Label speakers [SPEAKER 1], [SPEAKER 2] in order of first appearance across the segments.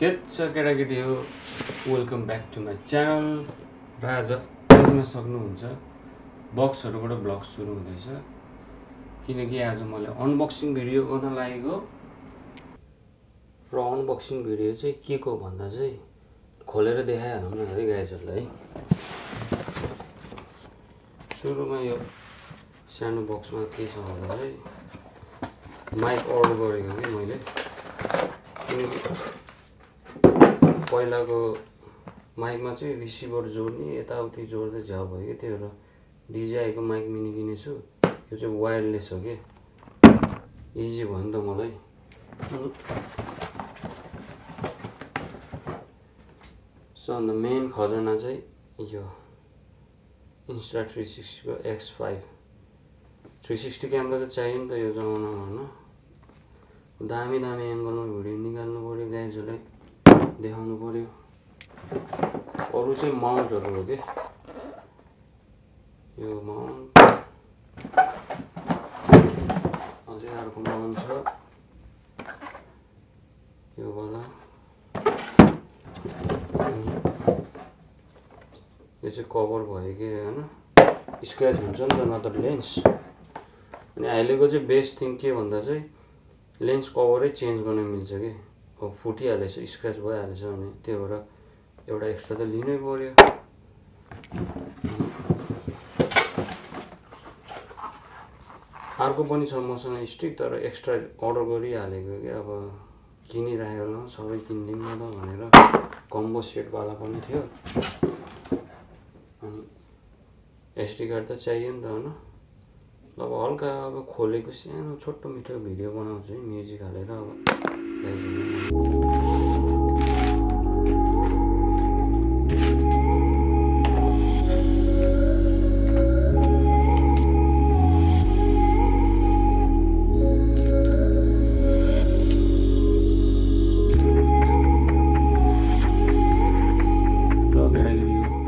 [SPEAKER 1] Get केटाकेटी हो welcome back to my channel र आज देख्न सक्नुहुन्छ बक्सहरुबाट ब्लग सुरु हुँदैछ किनकि आज मैले अनबक्सिङ भिडियो गर्न लागेको र अनबक्सिङ भिडियो चाहिँ के को भन्दा चाहिँ खोलेर देखाइहालौँ न है गाइजहरुलाई सुरुमा यो सानो बक्समा के छ भन्दा चाहिँ माइक अर्डर गरेको कि मैले पहिलाको माइकमा चाहिँ रिसिभर जोड्ने यताउति जोड्दै झ्याउ भयो कि त्यही भएर DJI को माइक मिनी किनेछु यो चाहिँ वायरलेस हो के इजी भयो नि त मलाई सो अन्त मेन खजाना चाहिँ यो Insta360 को X5 360 क्यामेरा त चाहियो नि त यो जमानामा हैन दामी एंगलमा भिडियो निकाल्नु पर्यो गाइजहरुलाई देखाउनु पर्यो अरु चाहिँ माउन्टहरु हो के यो माउन्ट अझै अर्को माउन्ट छ यो वाला यो चाहिँ कभर भयो के हैन स्क्रैच हुन्छ नि त नत्र लेन्स अनि अहिलेको चाहिँ बेस्ट थिङ के भन्दा चाहिँ लेन्स कभरै चेन्ज गर्न मिल्छ के अब फुटिहालेछ स्क्रैच भइहालेछ अनि त्यही भएर एउटा एक्स्ट्रा त लिनै पर्यो अर्को पनि छ मसँग स्टिक तर एक्स्ट्रा अर्डर गरिहालेको के अब किनिराखेको होला सबै किन्दिम न त भनेर कम्बो सेट वाला पनि थियो अनि SD कार्ड त चाहियो नि त हैन अब हल्का अब खोलेको सानो छोटो मिठो भिडियो बनाउँछु है म्युजिक हालेर अब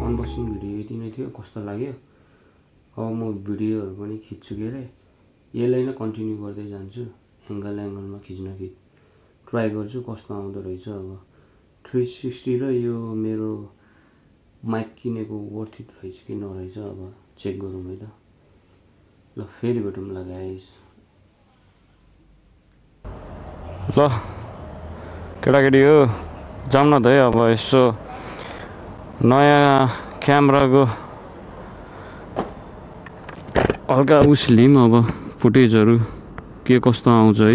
[SPEAKER 1] अनबक्सिङ भिडियो यति नै थियो कस्तो लाग्यो अब म भिडियोहरु पनि खिच्छु के रे यसलाई नै कन्टिन्यु गर्दै जान्छु एंगलमा खिच्न कि ट्राई गर्छु कस्तो आउँदो रहेछ अब 360 र यो मेरो माइक किनेको वर्थ इट रहेछ कि नरहेछ अब चेक गरौँ है त ल फेरि भेटौँ ल गाइस ल केटाकेटी हो जाम न त है अब यसो नयाँ क्यामेराको हल्का उस लिम अब फुटेजहरु के कस्तो आउँछ है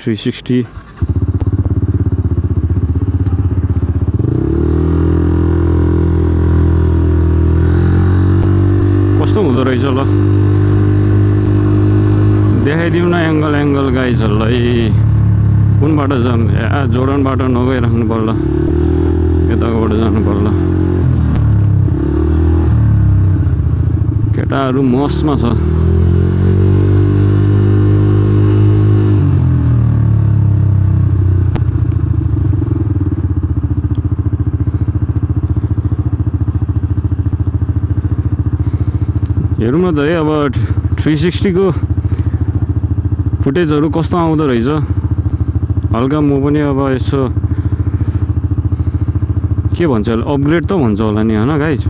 [SPEAKER 1] 360 कस्तो हुँदो रहेछ ल देखाइदिउँ न एंगल गाइजहरुलाई कुन बाटो जाम जोर्डन बाटो नगइराख्नु पर्ला यताबाट जानु पर्ला केटाहरु मस्टमा छ हेरौँ न त है अब 360 को फुटेजहरु कस्तो आउँदो रहेछ हल्का म पनि अब यसो के भन्छ अपग्रेड त भन्छ होला नि हैन गाइज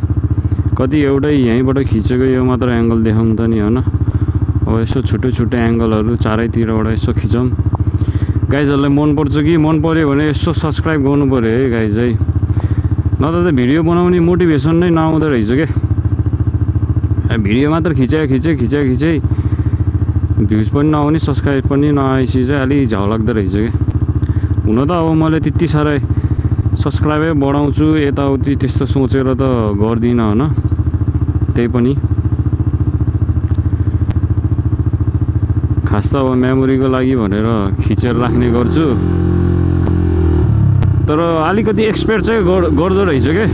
[SPEAKER 1] कति एउटै यहीँबाट खिचेको यो मात्र एंगल देखाउँ त नि हैन अब यसो छुट्टै एंगलहरु चारैतिरबाट यसो खिचौँ गाइजहरुलाई मन पर्छ कि मन पर्यो भने यसो सब्स्क्राइब गर्नु पर्यो है गाइज है नत्र त भिडियो बनाउने मोटिभेसन नै नआउँदो रहेछ के भिडियो मात्र खिचे भ्युज पनि नआउने सब्स्क्राइब पनि नआएपछि चाहिँ अलि झ्याउ लाग्दो रहेछ के हुन त अब मैले त्यति साह्रै सब्स्क्राइबै बढाउँछु यताउति त्यस्तो सोचेर त गर्दिन हैन त्यही पनि खास त अब मेमोरीको लागि भनेर खिचेर राख्ने गर्छु तर अलिकति एक्सपेक्ट चाहिँ गर्दो रहेछ के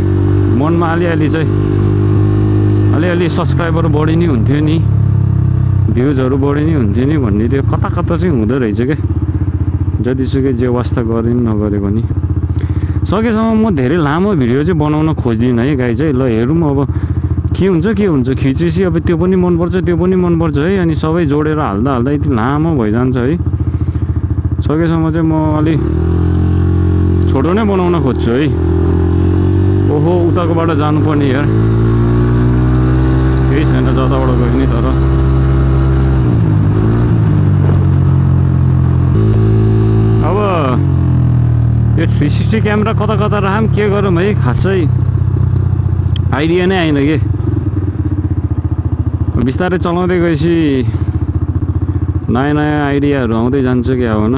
[SPEAKER 1] मनमा अलि चाहिँ अलि सब्स्क्राइबर बढी नै हुन्थ्यो नि भ्युजहरु बढी नै हुन्थ्यो नि भन्ने त्यो कता चाहिँ हुँदो रहेछ के जतिसुकै जे वास्ता गरे नि नगरे पनि सकेसम्म म धेरै लामो भिडियो चाहिँ बनाउन खोज्दिन है गाइज है ल हेरौँ अब के हुन्छ खिचेपछि अब त्यो पनि मन पर्छ है अनि सबै जोडेर हाल्दा यति लामो भइजान्छ है सकेसम्म चाहिँ म अलि छोटो नै बनाउन खोज्छु है। ओहो उताकोबाट जानुपर्ने यार, केही छैन जताबाट गयो नि। तर अब यो 360 क्यामेरा कता कता राखौँ के गरौँ है, खासै आइडिया नै आएन के। बिस्तारै चलाउँदै गएपछि नयाँ नयाँ आइडियाहरू आउँदै जान्छ क्या हो न।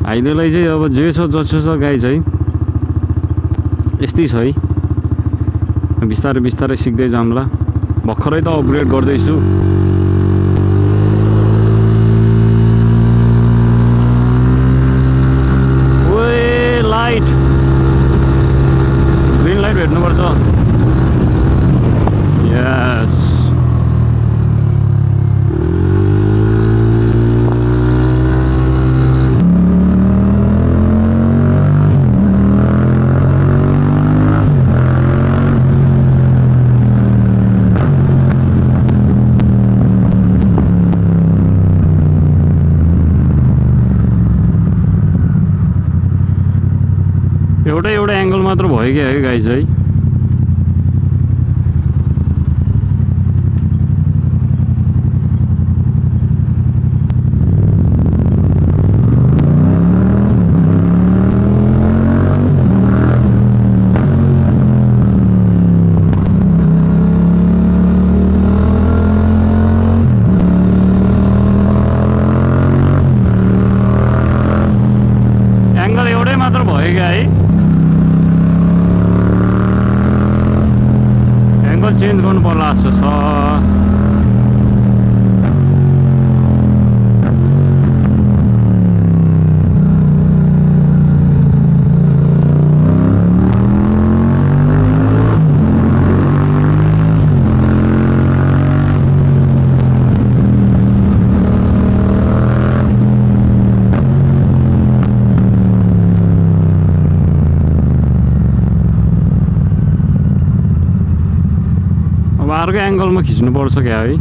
[SPEAKER 1] अहिलेलाई चाहिँ अब जे छ जसो छ गाई चाहिँ यस्तै छ है, बिस्तारै बिस्तारै सिक्दै जाउँला। भर्खरै त अपग्रेड गर्दैछु। ओए लाइट, ग्रिन लाइट भेट्नुपर्छ। यस एउटा एङ्गल मात्र भयो क्या है गाई चाहिँ। एङ्गल एउटै मात्र भयो क्या है, एङ्गल चेन्ज गर्नु पर्ला जस्तो छ। अर्को एङ्गलमा खिच्नुपर्छ क्या है।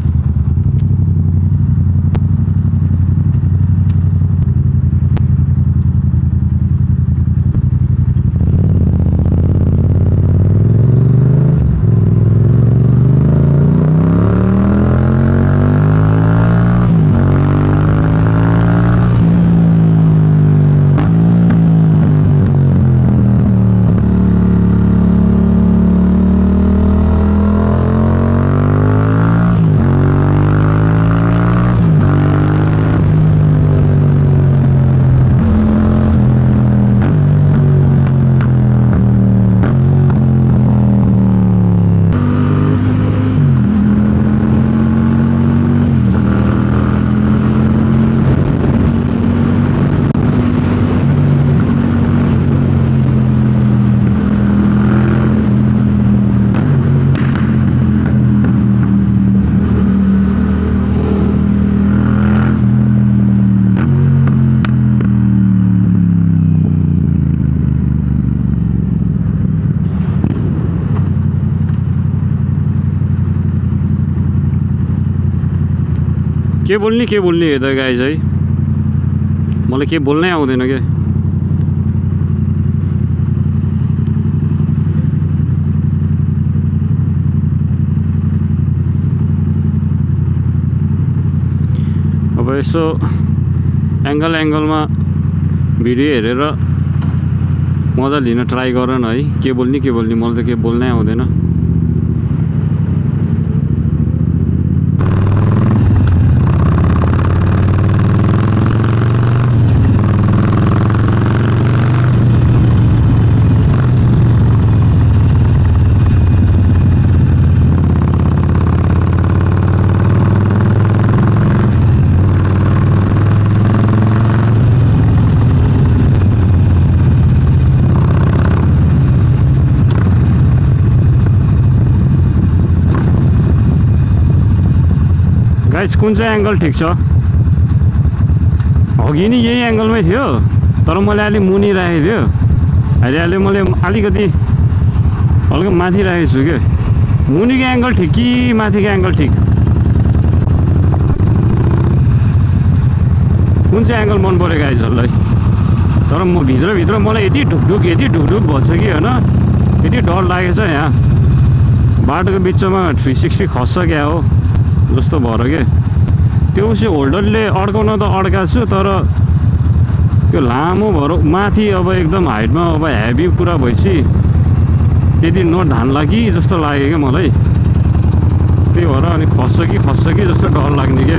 [SPEAKER 1] के बोल्ने हेर्दा गाई चाहिँ मलाई के बोल्नै आउँदैन के। अब यसो एङ्गलमा भिडियो हेरेर मजा लिन ट्राई गर न है। के बोल्ने मलाई त के बोल्नै आउँदैन। गाइस कुन चाहिँ एङ्गल ठिक छ? अघि नि यही एङ्गलमै थियो, तर मैले अलि मुनि राखेको थियो। अहिले मैले अलिकति हल्का माथि राखेको छु के। मुनिको एङ्गल ठिक कि माथिको एङ्गल ठिक? कुन चाहिँ एङ्गल मन पऱ्यो गाइसहरूलाई? तर म भित्रभित्र मलाई यति ढुकढुक भन्छ कि होइन, यति डर लागेछ यहाँ बाटोको बिचमा 360 खस्छ क्या हो जस्तो भएर के। त्यो उसी होल्डरले अड्काउन त अड्काएको छु, तर त्यो लामो भएर माथि अब एकदम हाइटमा अब हेभी कुरा भएपछि त्यति नढान्ला कि जस्तो लाग्यो क्या मलाई। त्यही भएर अनि खस्छ कि जस्तो डर लाग्ने क्या।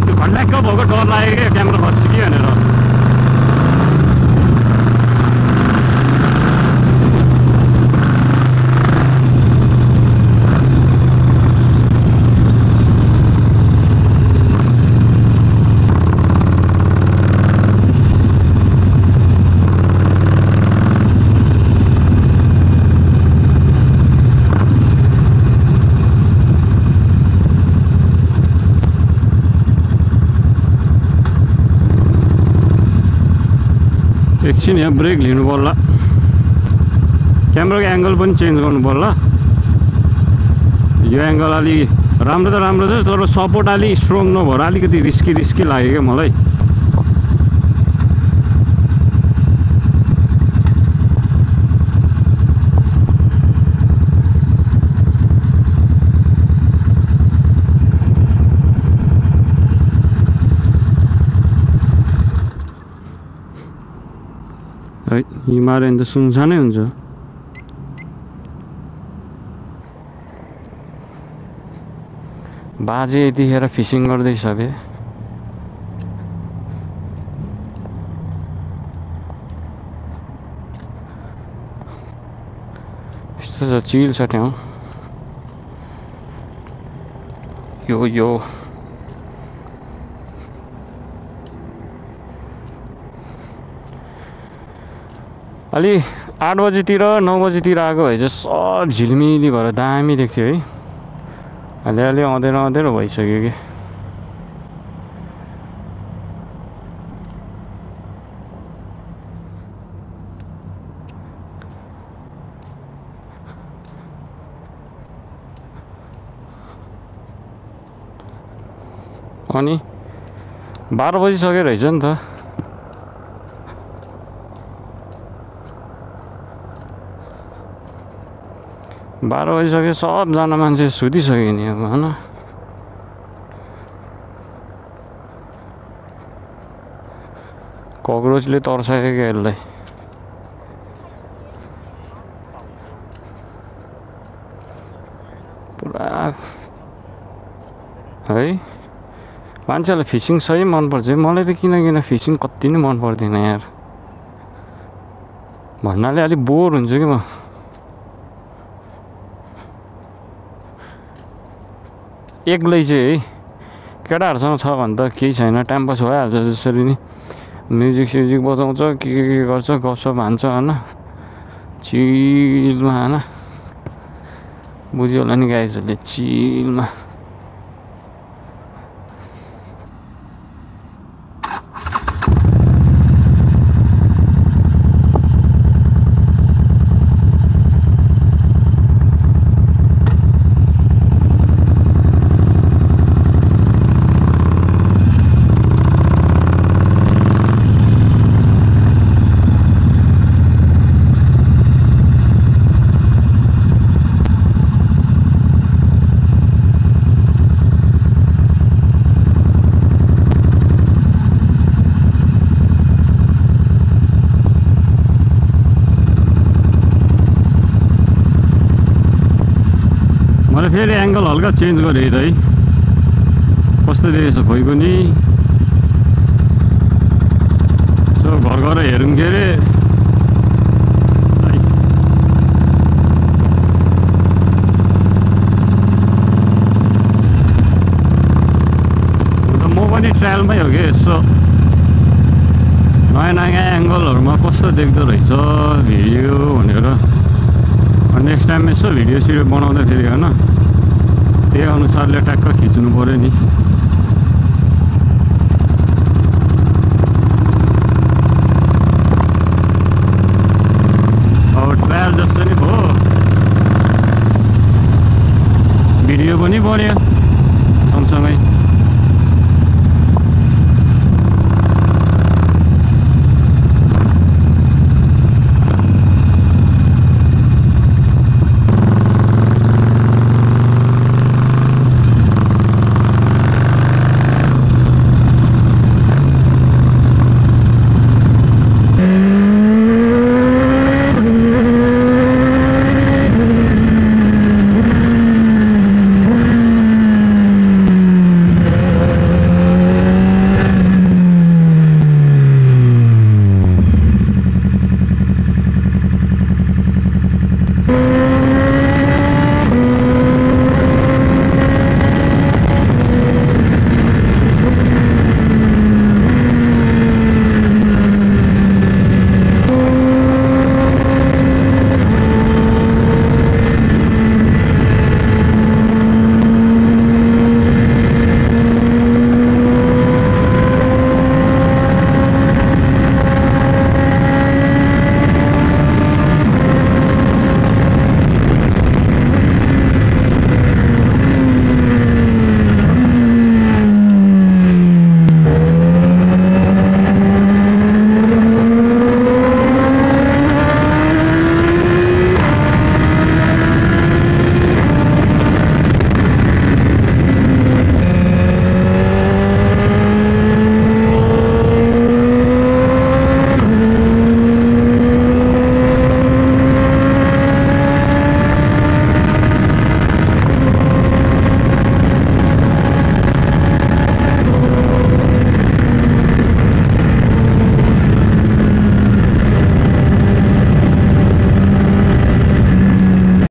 [SPEAKER 1] त्यो घन्ट्याक्क भएको डर लाग्यो क्या क्यामेरा खस्छ कि भनेर। एकछिन यहाँ ब्रेक लिनु पर्ला, क्यामेराको एङ्गल पनि चेन्ज गर्नु पर्ला। यो एङ्गल अलि राम्रो छ, तर सपोर्ट अलि स्ट्रङ नभएर अलिकति रिस्की लाग्यो क्या मलाई। हिमालयन त सुनसानै हुन्छ। बाजे यतिखेर फिसिङ गर्दैछ बे। यस्तो छ चिल छ ठाउँ यो अलि 8 बजीतिर 9 बजीतिर आएको भए चाहिँ सब झिलमिली भएर दामी देख्थ्यो है। अलि अँधेरो भइसक्यो कि। अनि 12 बजिसक्यो रहेछ नि त। बाह्र बजिसक्यो, सबजना मान्छे सुतिसक्यो नि अब होइन। ककरोचले तर्सायो क्या यसलाई। पुरा है मान्छेलाई फिसिङ सही मनपर्छ। मलाई त किन फिसिङ कति नै मन पर्दैन यार। भन्नाले अलिक बोर हुन्छु कि म। एक्लै चाहिँ है, केटाहरूसँग छ भने त केही छैन, टाइम पास भइहाल्छ। जसरी नि म्युजिक बजाउँछ, के गर्छ, गफसफ हान्छ होइन, चिलमा होइन। बुझ्यो होला नि गाइजहरूले, चिलमा। फेरि एङ्गल हल्का चेन्ज गरेँ है, कस्तो देखेछ खोइ पनि। सो घर गएर हेरौँ के अरे। म पनि ट्रायलमै हो कि, यसो नयाँ एङ्गलहरूमा कस्तो देख्दो रहेछ भिडियो भनेर। नेक्स्ट टाइम यसो भिडियो बनाउँदाखेरि होइन, त्यही अनुसारले ट्याक्क खिच्नु पऱ्यो नि।